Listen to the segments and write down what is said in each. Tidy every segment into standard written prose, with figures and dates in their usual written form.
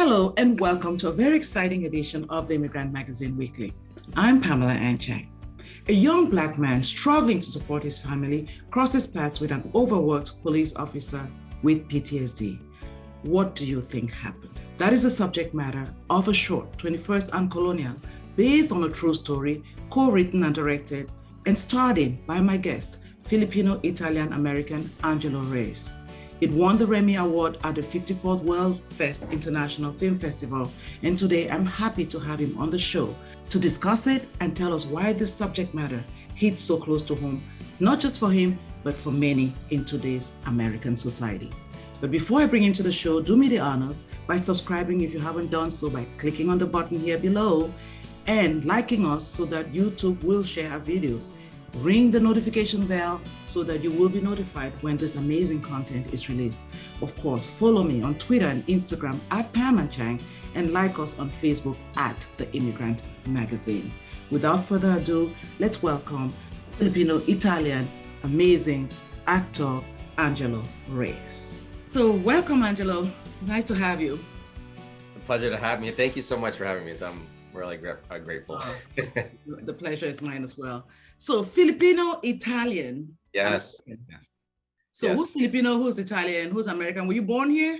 Hello and welcome to a very exciting edition of the Immigrant Magazine Weekly. I'm Pamela Anchang. A young Black man struggling to support his family crosses paths with an overworked police officer with PTSD. What do you think happened? That is the subject matter of a short 21st Colonial based on a true story, co-written and directed and starred in by my guest, Filipino Italian American Angelo Reyes. It won the Remy Award at the 54th World Fest International Film Festival, and today I'm happy to have him on the show to discuss it and tell us why this subject matter hits so close to home, not just for him, but for many in today's American society. But before I bring him to the show, do me the honors by subscribing if you haven't done so by clicking on the button here below and liking us so that YouTube will share our videos. Ring the notification bell so that you will be notified when this amazing content is released. Of course, follow me on Twitter and Instagram at Pam Anchang and like us on Facebook at The Immigrant Magazine. Without further ado, let's welcome Filipino Italian amazing actor Angelo Reyes. So welcome, Angelo. Nice to have you. A pleasure to have me. Thank you so much for having me. I'm really grateful. The pleasure is mine as well. So Filipino Italian. Yes. So yes. Who's Filipino, who's Italian, who's American? Were you born here?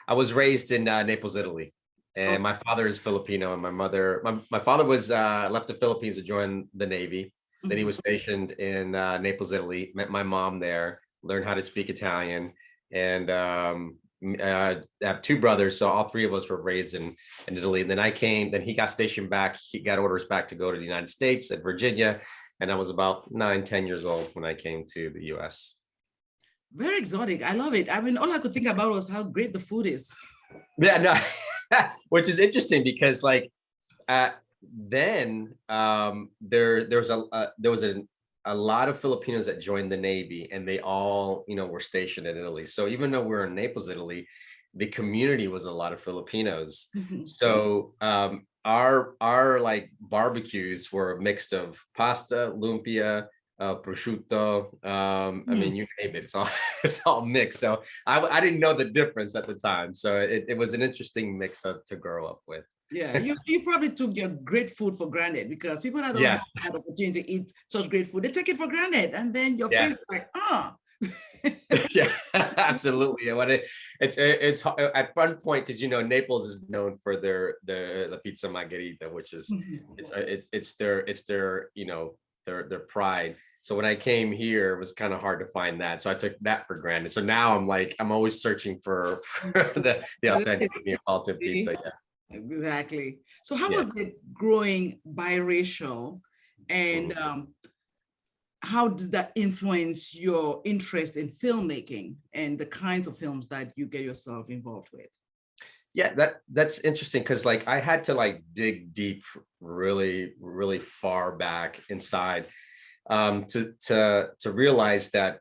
I was raised in Naples, Italy, and my father is Filipino, and my father was left the Philippines to join the Navy. Then he was stationed in Naples, Italy. Met my mom there, learned how to speak Italian, and I have two brothers, so all three of us were raised in Italy. And then I came. Then he got stationed back. He got orders back to go to the United States at Virginia. And I was about 9-10 years old when I came to the US. Very exotic. I love it. I mean, all I could think about was how great the food is. Yeah, no, which is interesting because like then there was a lot of Filipinos that joined the Navy, and they all were stationed in Italy. So even though we're in Naples, Italy, the community was a lot of Filipinos. So our like barbecues were a mix of pasta, lumpia, prosciutto. I mean, you name it. It's all mixed. So I didn't know the difference at the time. So it was an interesting mix to grow up with. Yeah, you probably took your great food for granted, because people that don't have that opportunity to eat such great food, they take it for granted, and then your friends are like, Yeah, absolutely. And it's at one point, because Naples is known for the pizza margherita, which is it's their their pride. So when I came here, it was kind of hard to find that. So I took that for granted. So now I'm always searching for the authentic Neapolitan pizza. Yeah. Exactly. So how was it growing biracial, and how did that influence your interest in filmmaking and the kinds of films that you get yourself involved with? Yeah, that's interesting, because like I had to like dig deep, really, really far back inside to realize that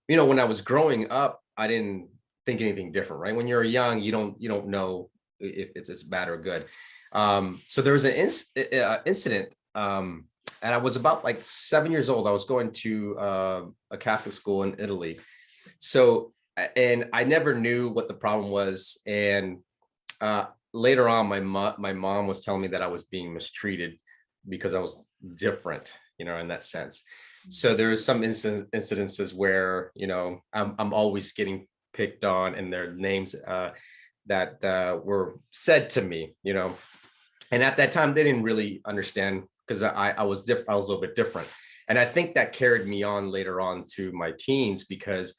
when I was growing up, I didn't think anything different, right? When you're young, you don't know if it's bad or good. So there was an incident. And I was about like 7 years old. I was going to a Catholic school in Italy. So, and I never knew what the problem was. And later on, my mom was telling me that I was being mistreated because I was different, in that sense. So there was some incidences where, I'm always getting picked on, and their names that were said to me, and at that time they didn't really understand, because I was different. I was a little bit different. And I think that carried me on later on to my teens, because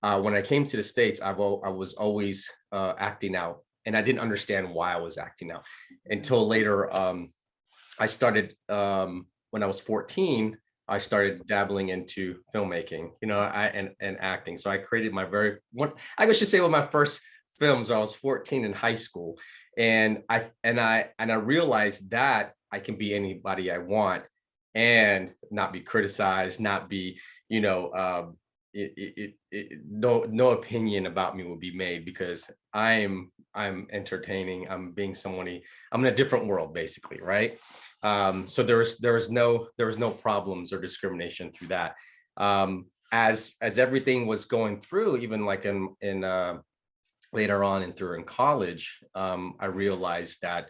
when I came to the States, I was always acting out, and I didn't understand why I was acting out until later. I started, when I was 14, I started dabbling into filmmaking, and acting. So I created my I should say one of my first films when I was 14 in high school. And I realized that I can be anybody I want and not be criticized, not be, no opinion about me will be made, because I'm entertaining. I'm being somebody. I'm in a different world, basically, right? So there was no problems or discrimination through that. As everything was going through, even like in later on and through in college, I realized that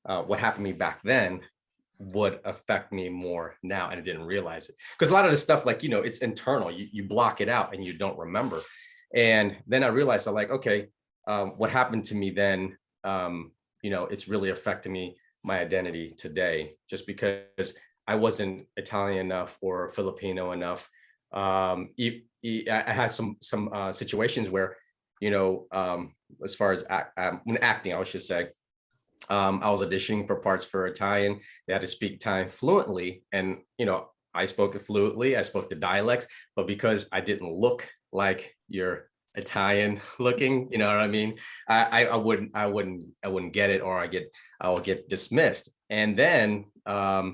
what happened to me back then would affect me more now, and I didn't realize it, because a lot of the stuff, like, it's internal. You block it out and you don't remember. And then I realized, I'm like, okay, what happened to me then, it's really affecting me, my identity today, just because I wasn't Italian enough or Filipino enough. I had some situations where, as far as when acting, I should say, I was auditioning for parts for Italian. They had to speak Italian fluently, and I spoke it fluently. I spoke the dialects, but because I didn't look like your Italian looking, you know what I mean? I wouldn't get it, or I will get dismissed. And then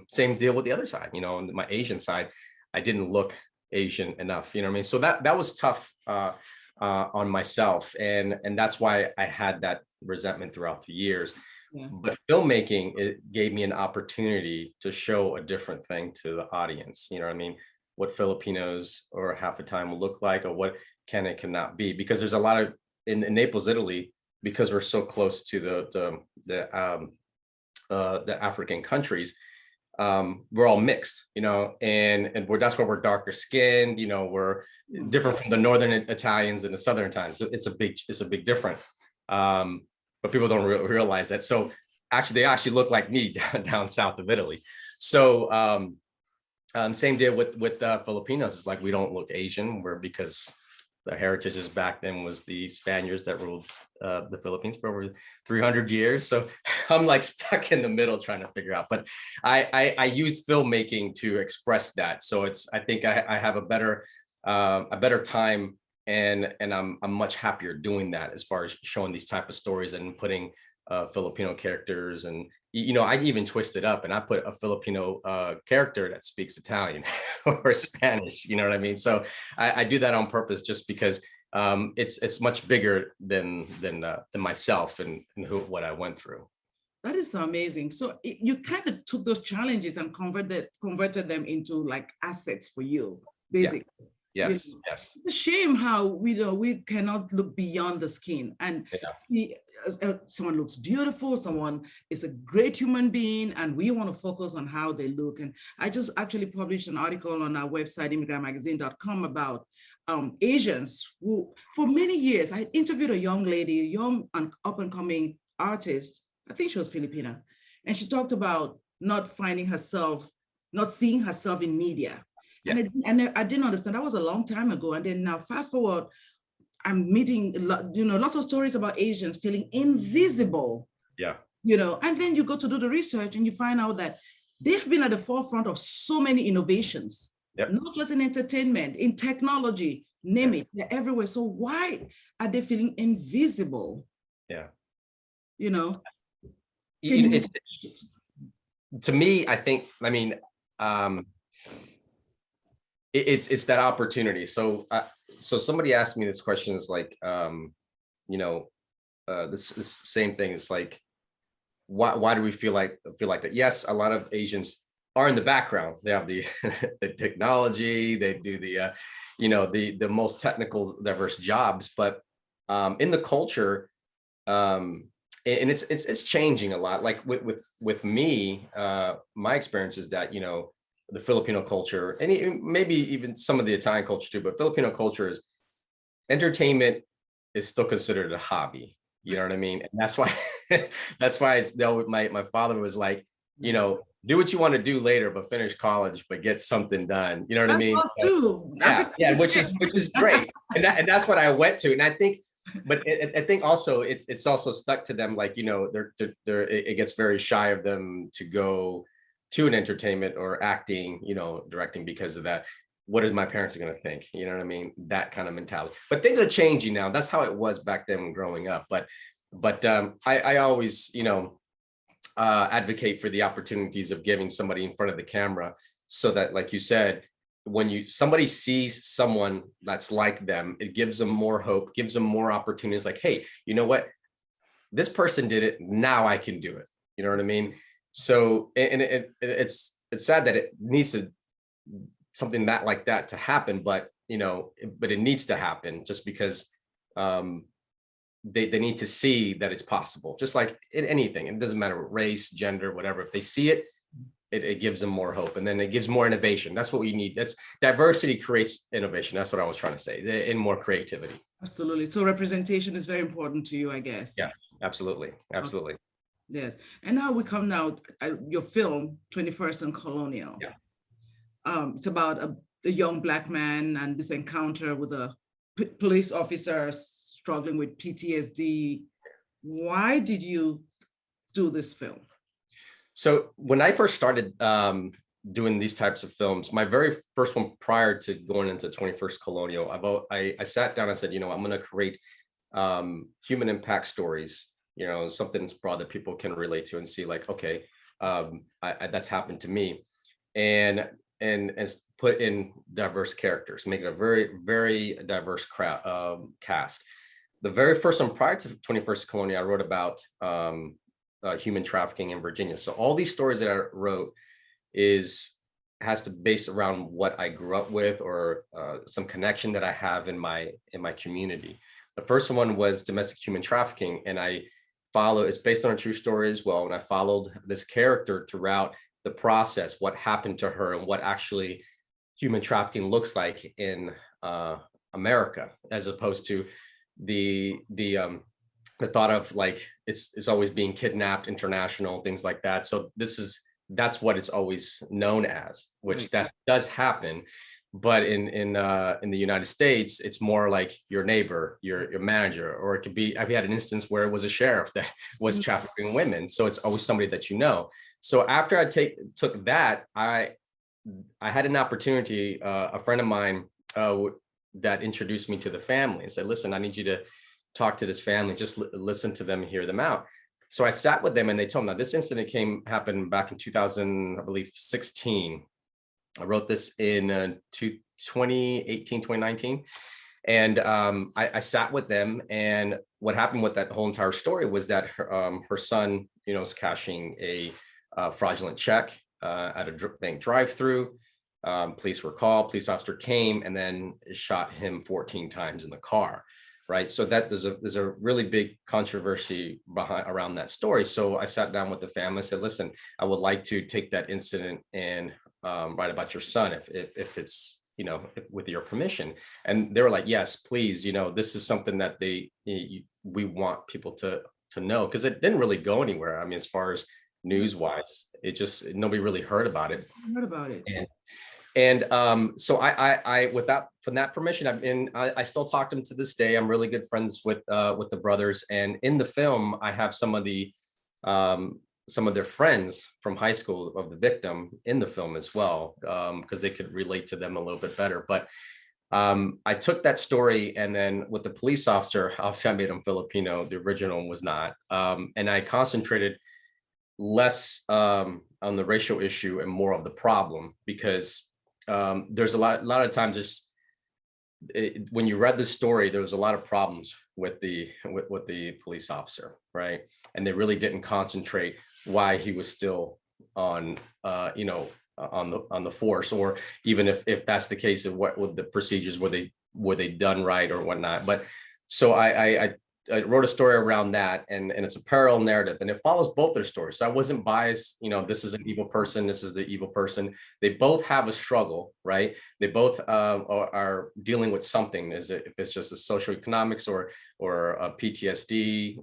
same deal with the other side. On my Asian side, I didn't look Asian enough. You know what I mean? So that was tough on myself, and that's why I had that resentment throughout the years. Yeah. But filmmaking, it gave me an opportunity to show a different thing to the audience. You know what I mean? What Filipinos or half the time will look like, or what can and cannot be. Because there's a lot of in Naples, Italy, because we're so close to the African countries. We're all mixed, and that's why we're darker skinned. We're different from the northern Italians and the southern Italians. So it's a big difference. But people don't realize that. So they actually look like me down south of Italy. So same deal with Filipinos. It's like, we don't look Asian. Because the heritages back then was the Spaniards that ruled the Philippines for over 300 years. So I'm like stuck in the middle trying to figure out. But I use filmmaking to express that. So I think I have a better time. And I'm much happier doing that, as far as showing these type of stories and putting Filipino characters. And I even twist it up and I put a Filipino character that speaks Italian or Spanish. You know what I mean? So I do that on purpose, just because it's much bigger than myself and what I went through. That is so amazing. So you kind of took those challenges and converted them into like assets for you, basically. Yeah. Yes, yes. It's a shame how we cannot look beyond the skin and see someone looks beautiful, someone is a great human being, and we want to focus on how they look. And I just actually published an article on our website, immigrantmagazine.com, about Asians who, for many years, I interviewed a young lady, a young and up-and-coming artist. I think she was Filipina, and she talked about not seeing herself in media. Yeah. And I didn't understand. That was a long time ago. And then now, fast forward, I'm meeting lots of stories about Asians feeling invisible. Yeah. And then you go to do the research and you find out that they've been at the forefront of so many innovations. Yep. Not just in entertainment, in technology, name it, they're everywhere. So why are they feeling invisible? Yeah. It's, to me, I think, it's that opportunity. So somebody asked me this question, is like, this same thing. It's like, why do we feel like that? Yes, a lot of Asians are in the background. They have the the technology, they do the most technical, diverse jobs, but in the culture, and it's changing a lot. Like with me, my experience is that the Filipino culture, and maybe even some of the Italian culture too, but Filipino culture is, entertainment is still considered a hobby. You know what I mean? And that's why my father was like, do what you want to do later, but finish college, but get something done. You know what I mean? Too. Yeah, which is great. And that's what I went to. And I think, but I think also it's also stuck to them. Like, it gets very shy of them to go to an entertainment or acting, directing, because of that. What is my parents are going to think? You know what I mean? That kind of mentality. But things are changing now. That's how it was back then when growing up. But I always, advocate for the opportunities of giving somebody in front of the camera, so that, like you said, when somebody sees someone that's like them, it gives them more hope, gives them more opportunities. Like, hey, you know what? This person did it. Now I can do it. You know what I mean? So, and it's sad that it needs something like that to happen, but it needs to happen, just because they need to see that it's possible, just like in anything. It doesn't matter race, gender, whatever. If they see it, it gives them more hope, and then it gives more innovation. That's what we need. That's diversity creates innovation. That's what I was trying to say, and more creativity. Absolutely. So representation is very important to you, I guess. Yes, absolutely. Absolutely. Okay. Yes. And now we come now, your film, 21st Colonial. Yeah. It's about a young Black man and this encounter with a police officer struggling with PTSD. Why did you do this film? So when I first started doing these types of films, my very first one prior to going into 21st Colonial, I sat down and said, I'm going to create human impact stories, something that's broad that people can relate to and see like, okay, that's happened to me. And put in diverse characters, make it a very, very diverse cast. The very first one prior to 21st Colonial, I wrote about human trafficking in Virginia. So all these stories that I wrote has to base around what I grew up with or some connection that I have in my community. The first one was domestic human trafficking, and it's based on a true story as well. And I followed this character throughout the process, what happened to her and what actually human trafficking looks like in America, as opposed to the thought of like it's always being kidnapped, international, things like that. So that's what it's always known as, which that does happen. But in the United States, it's more like your neighbor, your manager, or it could be, I've had an instance where it was a sheriff that was trafficking women. So it's always somebody that you know. So after I took that, I had an opportunity, a friend of mine that introduced me to the family and said, listen, I need you to talk to this family, just listen to them and hear them out. So I sat with them and they told me, now this incident happened back in 2016. I wrote this in 2018, 2019. And I sat with them, and what happened with that whole entire story was that her son, was cashing a fraudulent check at a bank drive-through. Police were called, police officer came and then shot him 14 times in the car. Right. So there's a really big controversy around that story. So I sat down with the family and said, listen, I would like to take that incident and write about your son if it's, with your permission. And they were like, yes, please. This is something that we want people to know, because it didn't really go anywhere. I mean, as far as news wise, nobody really heard about it. And so from that permission, I still talk to them to this day. I'm really good friends with the brothers. And in the film, I have some of their friends from high school of the victim in the film as well, because they could relate to them a little bit better. But I took that story, and then with the police officer, obviously I made him Filipino. The original was not. And I concentrated less on the racial issue and more of the problem, because there's a lot of times when you read the story, there was a lot of problems with the police officer, right? And they really didn't concentrate why he was still on the force, or even if that's the case, of what with the procedures, were they done right or whatnot. But so I wrote a story around that, and it's a parallel narrative, and it follows both their stories. So I wasn't biased, this is an evil person, this is the evil person. They both have a struggle, right? They both are dealing with something, if it's just a socioeconomics or a PTSD,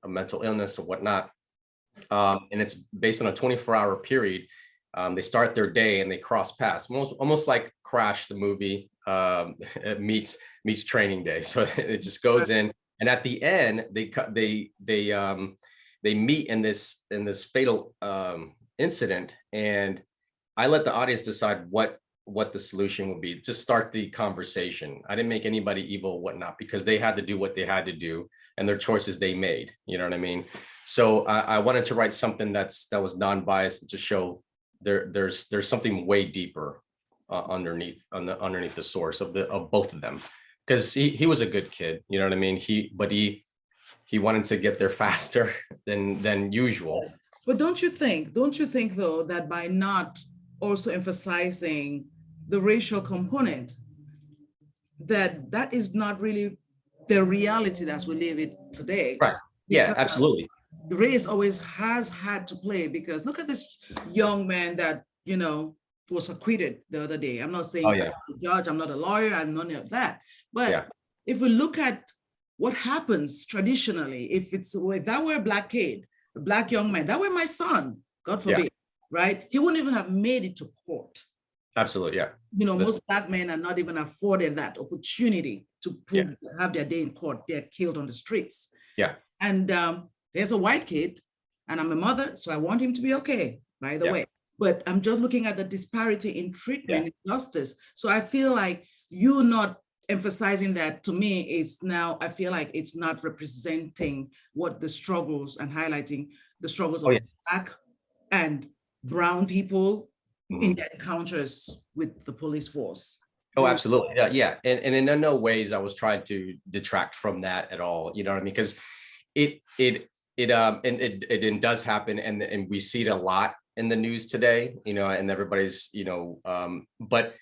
a mental illness or whatnot. And it's based on a 24-hour period. They start their day and they cross paths, almost like Crash, the movie, meets Training Day. So it just goes in. And at the end, they meet in this fatal incident, and I let the audience decide what the solution would be. Just start the conversation. I didn't make anybody evil or whatnot, because they had to do what they had to do and their choices they made. You know what I mean? So I wanted to write something that was non-biased to show there's something way deeper underneath the source of both of them. Because he was a good kid, you know what I mean? He wanted to get there faster than usual. But don't you think though, that by not also emphasizing the racial component, that is not really the reality that we live in today. Right. Yeah, Because absolutely. race always has had to play, because look at this young man that, was acquitted the other day. I'm not Oh saying I'm yeah. not a judge, I'm not a lawyer, I'm none of that. But Yeah. if we look at what happens traditionally, if that were a black kid, a black young man, that were my son, God Yeah. forbid, right? He wouldn't even have made it to court. Absolutely. Yeah. Most black men are not even afforded that opportunity to prove, have their day in court. They're killed on the streets. Yeah. And there's a white kid, and I'm a mother, so I want him to be okay, by the way. But I'm just looking at the disparity in treatment, in justice. So I feel like you not emphasizing that, to me, is now, I feel like it's not representing what the struggles and highlighting the struggles of Black and brown people in their encounters with the police force. Oh, absolutely. Yeah. Yeah. And in no ways I was trying to detract from that at all. You know what I mean? Because it does happen, and we see it a lot in the news today, and everybody's, but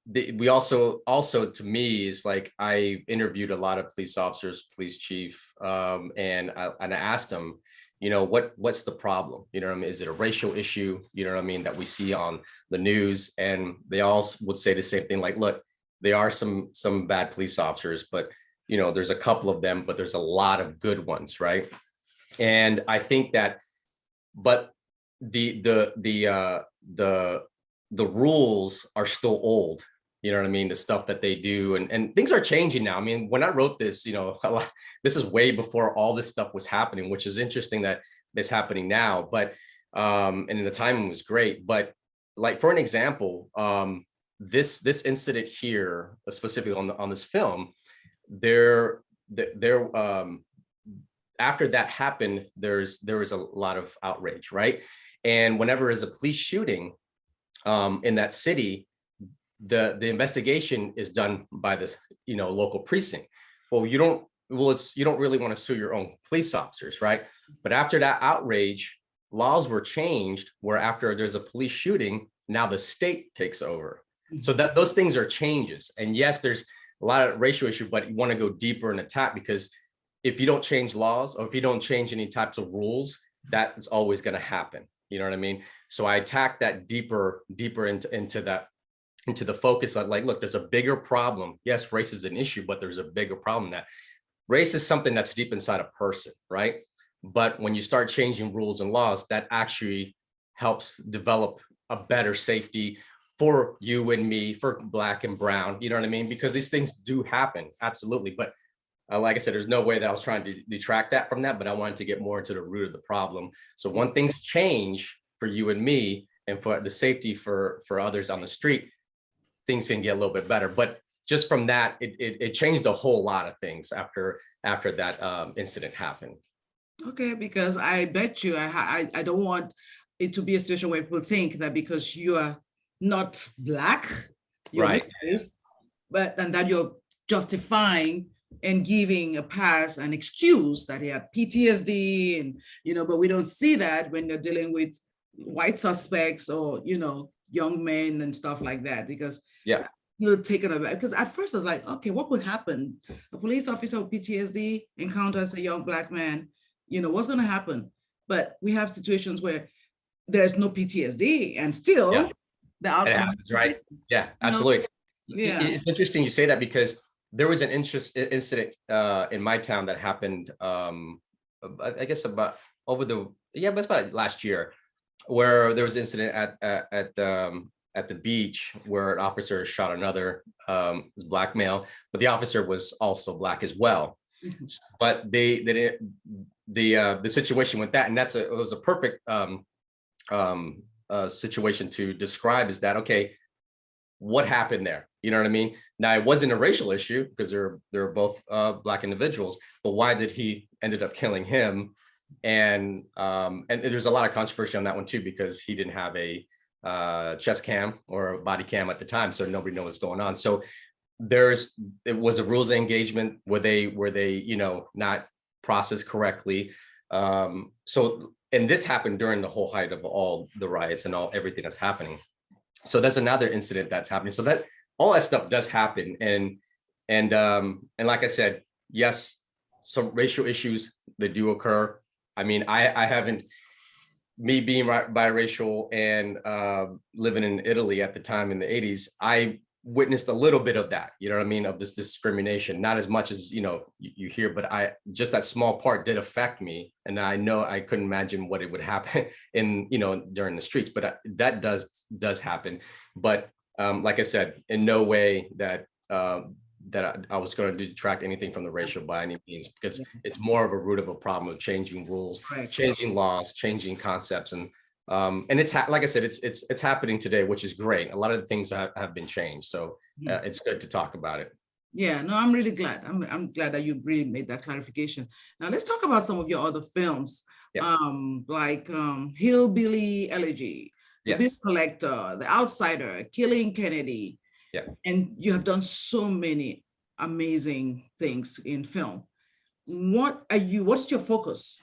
we also to me is like, I interviewed a lot of police officers, police chief, and I asked them, what's the problem? You know what I mean? Is it a racial issue? You know what I mean? That we see on the news, and they all would say the same thing. Like, look, there are some bad police officers, but there's a couple of them, but there's a lot of good ones, right? And I think that, but the rules are still old. You know what I mean? The stuff that they do, and things are changing now. I mean, when I wrote this, this is way before all this stuff was happening, which is interesting that it's happening now. But and the timing was great. But like, for an example, this incident here, specifically on this film, there after that happened, there was a lot of outrage, right? And whenever there's a police shooting in that city, the investigation is done by the local precinct. Well, you don't really want to sue your own police officers, right? But after that outrage, laws were changed where after there's a police shooting, now the state takes over. So that those things are changes. And yes, there's a lot of racial issue, but you want to go deeper and attack, because if you don't change laws, or if you don't change any types of rules, that is always going to happen. You know what I mean? So I attack that deeper into the focus of, like, look, there's a bigger problem. Yes, race is an issue, but there's a bigger problem. That race is something that's deep inside a person, right? But when you start changing rules and laws, that actually helps develop a better safety for you and me, for Black and brown, you know what I mean? Because these things do happen, absolutely. But like I said, there's no way that I was trying to detract that from that, but I wanted to get more into the root of the problem. So when things change for you and me, and for the safety for others on the street, things can get a little bit better. But just from that, it changed a whole lot of things after that incident happened. Okay, because I bet you, I don't want it to be a situation where people think that because you are not Black, you're right, racist, and that you're justifying and giving a pass, an excuse that he had PTSD, and but we don't see that when they're dealing with white suspects or young men and stuff like that, because you're taken aback. Because at first I was like, okay, what would happen? A police officer with PTSD encounters a young Black man, what's going to happen? But we have situations where there's no PTSD and still the outcome happens, right? Yeah, absolutely. It's interesting you say that, because there was an incident in my town that happened, I guess about it's about last year, where there was an incident at the beach where an officer shot another Black male, but the officer was also Black as well. Mm-hmm. But the situation with that, and it was a perfect situation to describe, is that, okay, what happened there? You know what I mean? Now, it wasn't a racial issue because they're both Black individuals, but why did he ended up killing him? And there's a lot of controversy on that one too, because he didn't have a chest cam or a body cam at the time, so nobody knows what's going on. So it was a rules of engagement where they not processed correctly. And this happened during the whole height of all the riots and everything that's happening. So that's another incident that's happening. So that all that stuff does happen, and like I said, yes, some racial issues that do occur. I mean, I haven't, me being biracial and living in Italy at the time in the 80s, I witnessed a little bit of that, you know what I mean, of this discrimination, not as much as, you know, you hear, but I just that small part did affect me. And I know I couldn't imagine what it would happen in, you know, during the streets, but that does happen. But like I said, in no way that that I was going to detract anything from the racial by any means, because it's more of a root of a problem of changing rules, changing laws, changing concepts. And it's like I said, it's happening today, which is great. A lot of the things have been changed. So it's good to talk about it. Yeah, no, I'm really glad. I'm glad that you really made that clarification. Now let's talk about some of your other films, like Hill Billy Elegy, The Bill Collector, The Outsider, Killing Kennedy. Yeah. And you have done so many amazing things in film. What's your focus?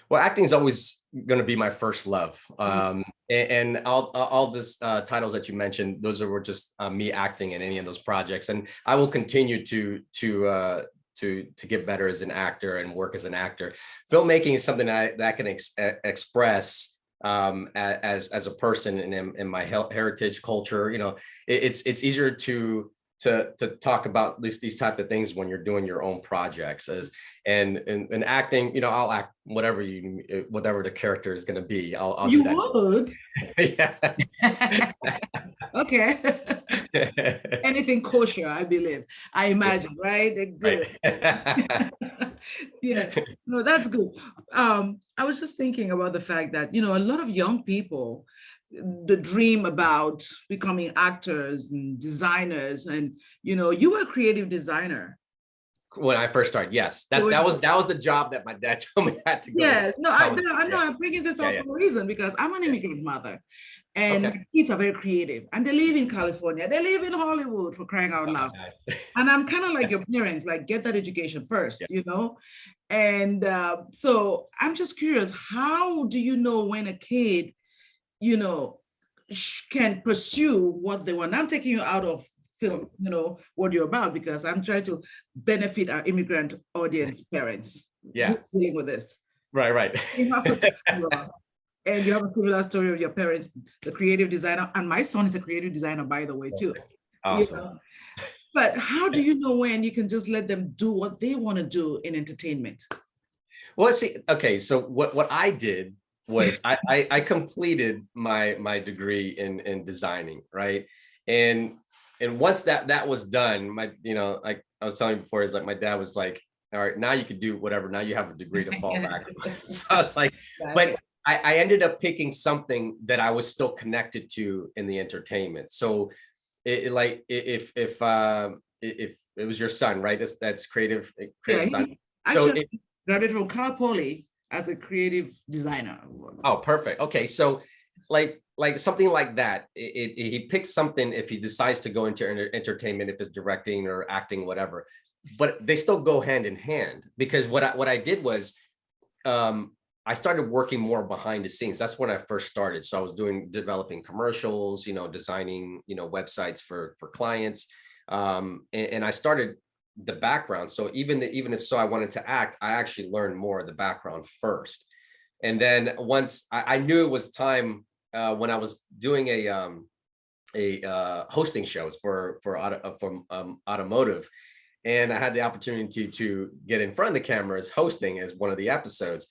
Well, acting is always going to be my first love. And all these titles that you mentioned, those were just me acting in any of those projects. And I will continue to get better as an actor and work as an actor. Filmmaking is something that I can express as a person in my heritage culture. You know, it's easier to talk about these type of things when you're doing your own projects. And acting, you know, I'll act whatever the character is going to be. I'll you do that. Would. Yeah. Okay. Anything kosher, I believe. I imagine, right? They're good. Right. Yeah, no, that's good. I was just thinking about the fact that, you know, a lot of young people, the dream about becoming actors and designers, and, you know, you were a creative designer. When I first started, yes, that was the job that my dad told me I had to go. Yes, no, I know. I'm bringing this up for a reason, because I'm an immigrant mother, and my kids are very creative, and they live in California, they live in Hollywood, for crying out loud. And I'm kind of like your parents, like, get that education first, you know. And so I'm just curious, how do you know when a kid, you know, can pursue what they want? I'm taking you out of film, you know, what you're about, because I'm trying to benefit our immigrant audience parents dealing with this. Right. You have and you have a similar story of your parents, the creative designer, and my son is a creative designer, by the way, too. Awesome. You know? But how do you know when you can just let them do what they want to do in entertainment? Well, see, okay, so what I did was I completed my degree in designing, right? And once that was done, like I was telling you before, is like my dad was like, all right, now you could do whatever. Now you have a degree to fall back. So I was like, but I ended up picking something that I was still connected to in the entertainment. So if it was your son, right? That's creative design. So graduated from Cal Poly as a creative designer. Oh, perfect. Okay, so like something like that. He picks something if he decides to go into entertainment, if it's directing or acting, whatever. But they still go hand in hand, because what I did was I started working more behind the scenes. That's when I first started. So I was developing commercials, you know, designing, you know, websites for clients, and I started the background. So even if I wanted to act, I actually learned more of the background first. And then once I knew it was time, when I was doing a hosting shows for automotive, and I had the opportunity to get in front of the cameras hosting as one of the episodes.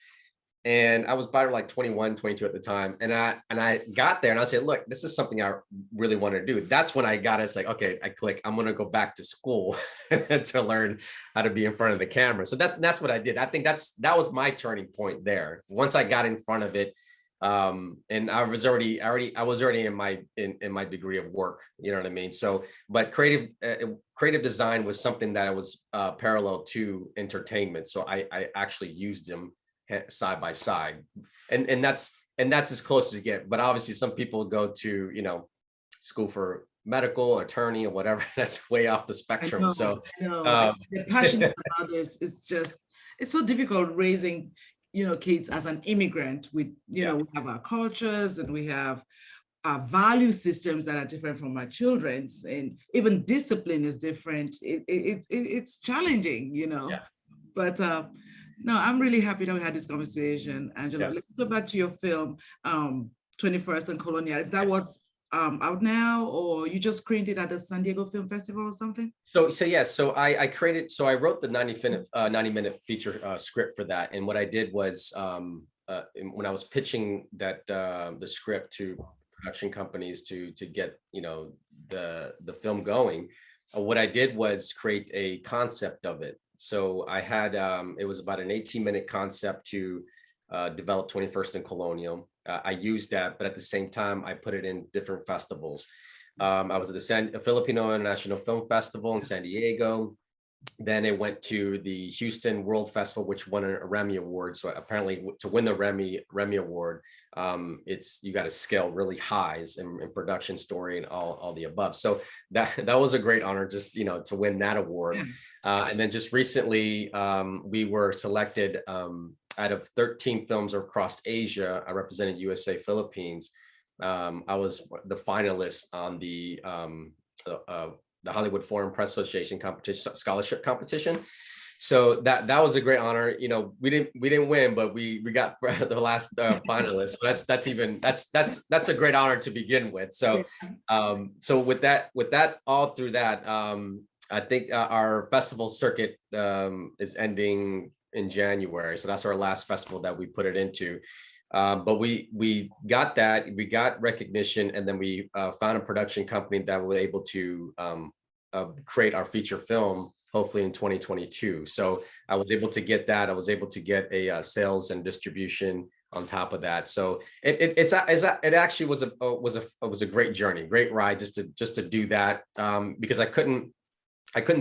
And I was probably like 21, 22 at the time. And I got there and I said, look, this is something I really want to do. That's when I got it. It's like, okay, I click, I'm going to go back to school to learn how to be in front of the camera. So that's what I did. I think that was my turning point there. Once I got in front of it, and I was already in my degree of work, you know what I mean? So, but creative design was something that was parallel to entertainment. So I actually used them side by side, and that's as close as you get. But obviously some people go to, you know, school for medical, attorney, or whatever. That's way off the spectrum. So the passion about this is just, it's so difficult raising, you know, kids as an immigrant with, you know, we have our cultures and we have value systems that are different from our children's, and even discipline is different. It's challenging, you know. Yeah. But no, I'm really happy that we had this conversation, Angelo. Yeah. Let's go back to your film, 21st and Colonial. Is that what's out now, or you just screened it at the San Diego Film Festival or something? So I wrote the 90-minute feature script for that. And what I did was, when I was pitching that the script to production companies to get, you know, the film going, what I did was create a concept of it. So I had, it was about an 18-minute concept to develop 21st and Colonial. I used that, but at the same time, I put it in different festivals. I was at the Filipino International Film Festival in San Diego. Then it went to the Houston World Festival, which won a Remy Award. So apparently, to win the Remy Award, you got to scale really highs in production, story, and all the above. So that was a great honor, just, you know, to win that award. And then just recently, we were selected out of 13 films across Asia. I represented USA Philippines. I was the finalist on the Hollywood Foreign Press Association competition, scholarship competition. So that was a great honor. You know, we didn't win, but we got the last finalist. So that's a great honor to begin with. So so with that all through that, I think our festival circuit is ending in January. So that's our last festival that we put it into. But we got recognition, and then we found a production company that was able to create our feature film, hopefully in 2022. So I was able to get that. I was able to get a sales and distribution on top of that. So it actually was a great journey, great ride, just to do that, because I couldn't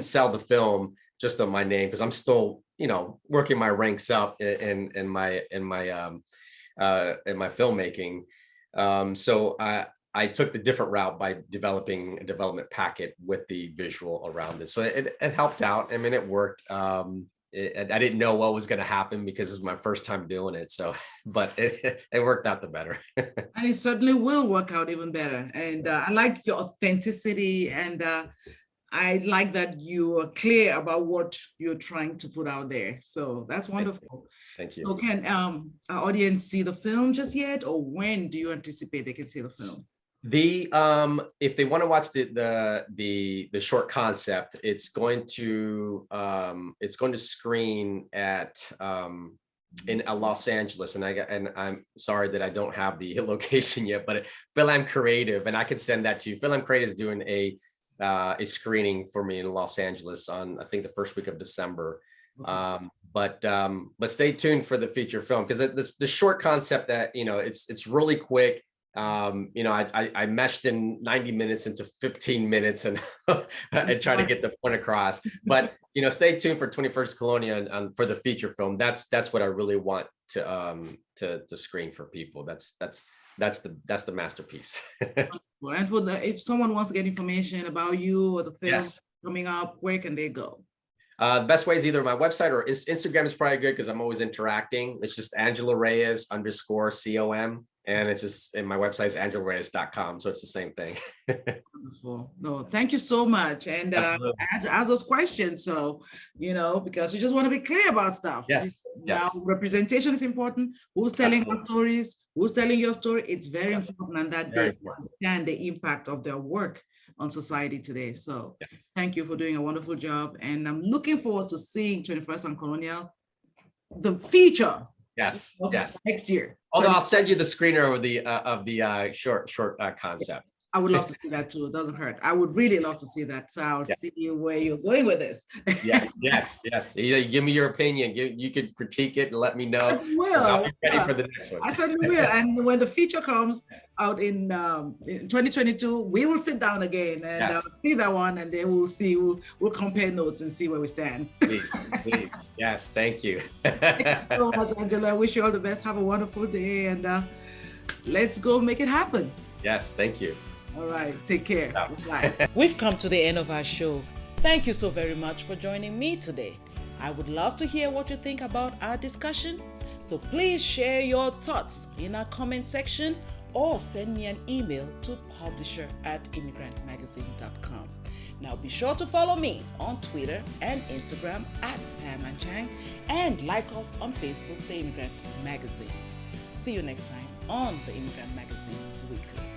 sell the film just on my name, because I'm still, you know, working my ranks up in my filmmaking. So I took the different route by developing a development packet with the visual around it. So it helped out. I mean, it worked. I didn't know what was going to happen because it's my first time doing it. So, but it worked out the better. And it certainly will work out even better. And I like your authenticity, and I like that you are clear about what you're trying to put out there. So that's wonderful. Thank you. So can our audience see the film just yet, or when do you anticipate they can see the film? If they want to watch the short concept, it's going to screen at in Los Angeles, and I'm sorry that I don't have the location yet, but Film Creative, and I can send that to you. Film Creative is doing a screening for me in Los Angeles on, I think, the first week of December. Okay. But stay tuned for the feature film, because the short concept that, you know, it's really quick. You know, I meshed in 90 minutes into 15 minutes and I try to get the point across. But, you know, stay tuned for 21st Colonial and for the feature film. That's what I really want to screen for people. That's the masterpiece. And if someone wants to get information about you or the film coming up, where can they go? The best way is either my website or Instagram is probably good, because I'm always interacting. It's just Angelo Reyes _COM. And it's just, and my website is angeloreyes.com. So it's the same thing. Wonderful. No, thank you so much. And ask those questions. So, you know, because you just want to be clear about stuff. Yes. Now, representation is important. Who's telling our stories? Who's telling your story? It's very important, and that they understand the impact of their work on society today. So thank you for doing a wonderful job. And I'm looking forward to seeing 21st and Colonial, the feature. Yes. Next year. Although I'll send you the screener of the short concept. I would love to see that too. It doesn't hurt. I would really love to see that. So I'll see where you're going with this. Yes. You give me your opinion. You could critique it and let me know. I'll be ready for the next one. I certainly will. And when the feature comes out in 2022, we will sit down again and see that one, and then we'll see. We'll compare notes and see where we stand. Please. Yes, thank you. Thank you so much, Angela. I wish you all the best. Have a wonderful day, and let's go make it happen. Yes, thank you. All right, take care. Bye. We've come to the end of our show. Thank you so very much for joining me today. I would love to hear what you think about our discussion. So please share your thoughts in our comment section or send me an email to publisher@immigrantmagazine.com. Now be sure to follow me on Twitter and Instagram @Anchang and like us on Facebook, The Immigrant Magazine. See you next time on The Immigrant Magazine Weekly.